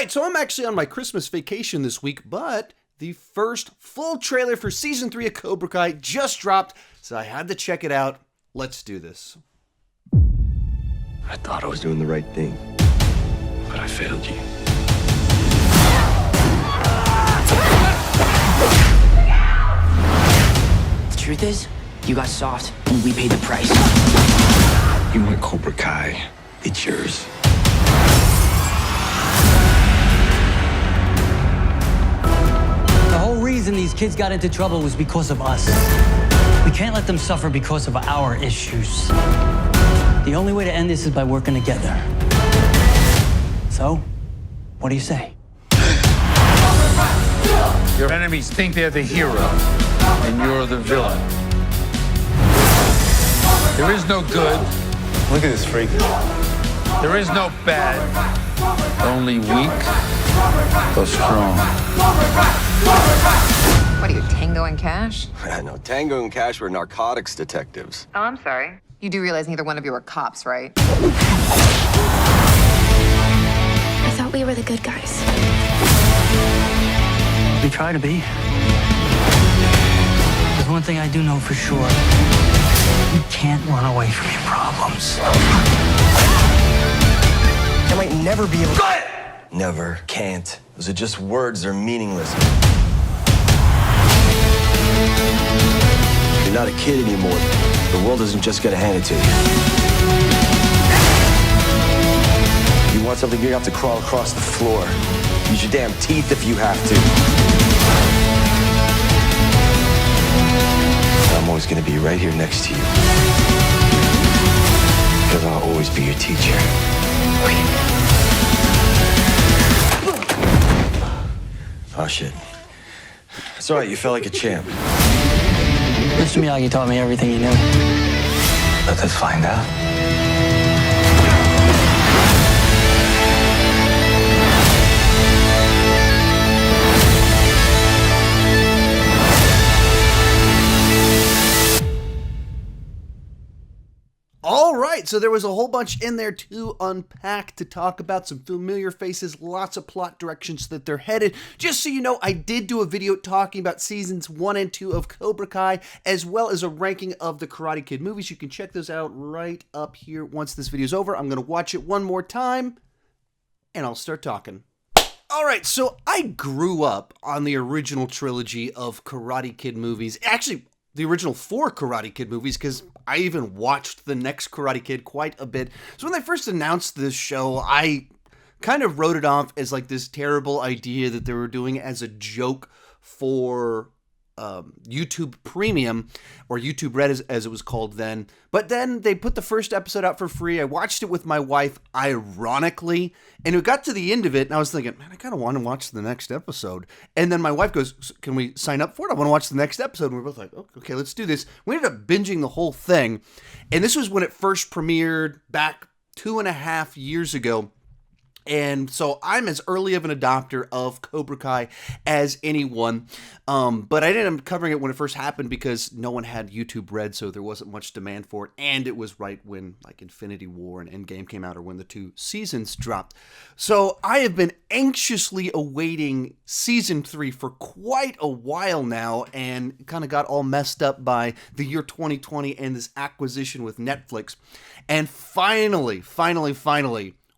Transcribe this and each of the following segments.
right, so I'm actually on my Christmas vacation this week, but the first full trailer for Season 3 of Cobra Kai just dropped, so I had to check it out. Let's do this. I thought I was doing the right thing, but I failed you. The truth is, you got soft, and we paid the price. You want Cobra Kai, it's yours. The whole reason these kids got into trouble was because of us. We can't let them suffer because of our issues. The only way to end this is by working together. So, what do you say? Your enemies think they're the hero, and you're the villain. There is no good. Look at this freak. There is no bad. Only weak or strong. What are you, Tango and Cash? No, Tango and Cash were narcotics detectives. Oh, I'm sorry. You do realize neither one of you are cops, right? I thought we were the good guys. We try to be. There's one thing I do know for sure. You can't run away from your problems. I might never be able to... Never, can't. Those are just words, they're meaningless. You're not a kid anymore. The world isn't just gonna hand it to you. You want something, you're gonna have to crawl across the floor. Use your damn teeth if you have to. I'm always gonna be right here next to you. Because I'll always be your teacher. Oh, shit. It's all right, you felt like a champ. Mr. Miyagi taught me everything he knew. Let us find out. All right, so there was a whole bunch in there to unpack, to talk about, some familiar faces, lots of plot directions that they're headed. Just so you know, I did do a video talking about seasons 1 and 2 of Cobra Kai, as well as a ranking of the Karate Kid movies. You can check those out right up here once this video's over. I'm going to watch it one more time, and I'll start talking. All right, so I grew up on the original trilogy of Karate Kid movies. Actually, the original 4 Karate Kid movies, because I even watched the next Karate Kid quite a bit. So when they first announced this show, I kind of wrote it off as like this terrible idea that they were doing as a joke for YouTube Premium, or YouTube Red as it was called then. But then they put the first episode out for free. I watched it with my wife, ironically, and it got to the end of it, and I was thinking, man, I kind of want to watch the next episode. And then my wife goes, can we sign up for it? I want to watch the next episode. And we're both like, okay, let's do this. We ended up binging the whole thing, and this was when it first premiered back 2.5 years ago. And so I'm as early of an adopter of Cobra Kai as anyone, but I didn't end up covering it when it first happened because no one had YouTube Red, so there wasn't much demand for it, and it was right when like Infinity War and Endgame came out, or when the 2 seasons dropped. So I have been anxiously awaiting season 3 for quite a while now, and kind of got all messed up by the year 2020 and this acquisition with Netflix. And finally,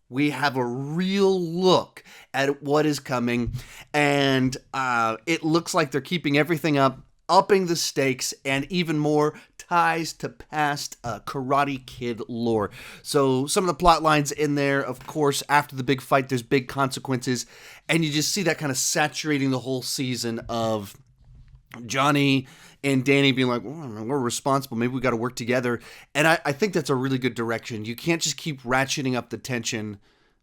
we have a real look at what is coming, and it looks like they're keeping everything up, upping the stakes, and even more ties to past Karate Kid lore. So some of the plot lines in there, of course, after the big fight, there's big consequences, and you just see that kind of saturating the whole season of Johnny and Danny being like, we're responsible, maybe we got to work together. And I think that's a really good direction. You can't just keep ratcheting up the tension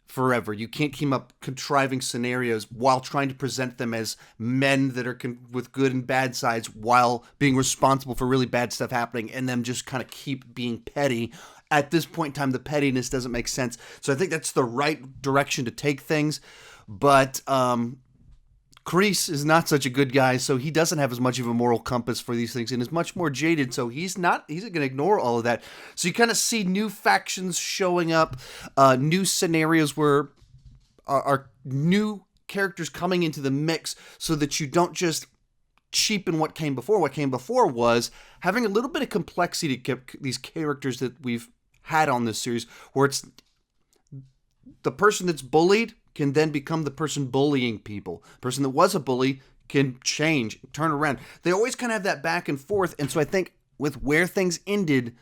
forever. You can't keep up contriving scenarios while trying to present them as men that are with good and bad sides, while being responsible for really bad stuff happening, and them just kind of keep being petty. At this point in time, the pettiness doesn't make sense. So I think that's the right direction to take things. But Kreese is not such a good guy, so he doesn't have as much of a moral compass for these things and is much more jaded, so he's going to ignore all of that. So you kind of see new factions showing up, new scenarios where our new characters coming into the mix so that you don't just cheapen what came before. What came before was having a little bit of complexity to these characters that we've had on this series, where it's the person that's bullied can then become the person bullying people. The person that was a bully can change, turn around. They always kind of have that back and forth. And so I think with where things ended,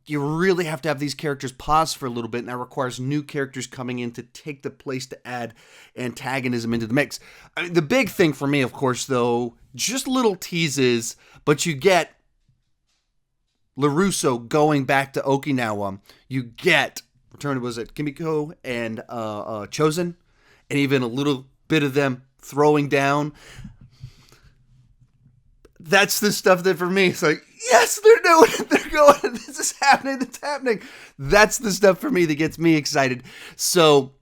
you really have to have these characters pause for a little bit, and that requires new characters coming in to take the place to add antagonism into the mix. I mean, the big thing for me, of course, though, just little teases, but you get LaRusso going back to Okinawa. You get Return was it Kimiko and Chosen, and even a little bit of them throwing down. That's the stuff that for me, it's like, yes, they're doing it. They're going, this is happening. It's happening. That's the stuff for me that gets me excited. So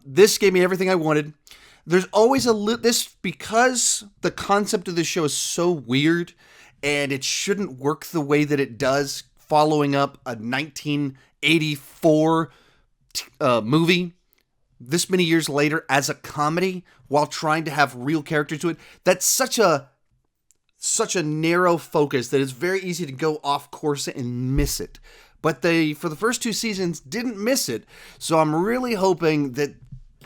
this gave me everything I wanted. There's always this, because the concept of this show is so weird and it shouldn't work the way that it does, following up a 1984 movie this many years later as a comedy while trying to have real characters to it. That's such a narrow focus that it's very easy to go off course and miss it. But they, for the first 2 seasons, didn't miss it. So I'm really hoping that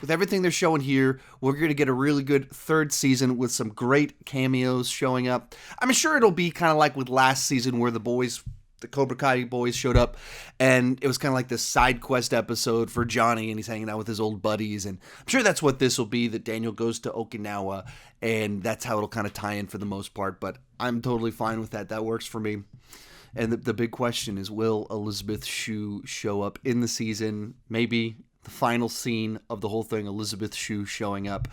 with everything they're showing here, we're going to get a really good 3rd season with some great cameos showing up. I'm sure it'll be kind of like with last season where the Cobra Kai boys showed up, and it was kind of like this side quest episode for Johnny, and he's hanging out with his old buddies, and I'm sure that's what this will be, that Daniel goes to Okinawa, and that's how it'll kind of tie in for the most part, but I'm totally fine with that. That works for me. And the big question is, will Elizabeth Shue show up in the season? Maybe the final scene of the whole thing, Elizabeth Shue showing up.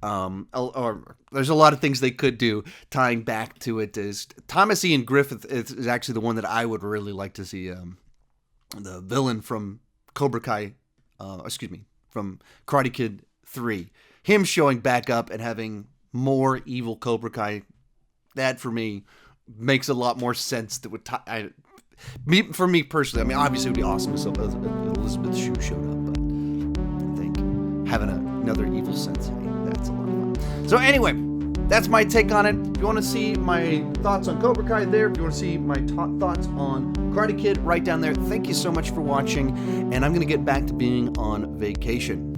Or there's a lot of things they could do tying back to it. Is Thomas Ian Griffith is actually the one that I would really like to see, the villain from Cobra Kai, from Karate Kid 3. Him showing back up and having more evil Cobra Kai, that for me makes a lot more sense. That would for me personally, I mean, obviously it would be awesome if Elizabeth Shue showed up, but I think having another evil sensei, that's a lot of fun. So anyway, that's my take on it. If you want to see my thoughts on Cobra Kai there, if you want to see my thoughts on Karate Kid, right down there. Thank you so much for watching, and I'm going to get back to being on vacation.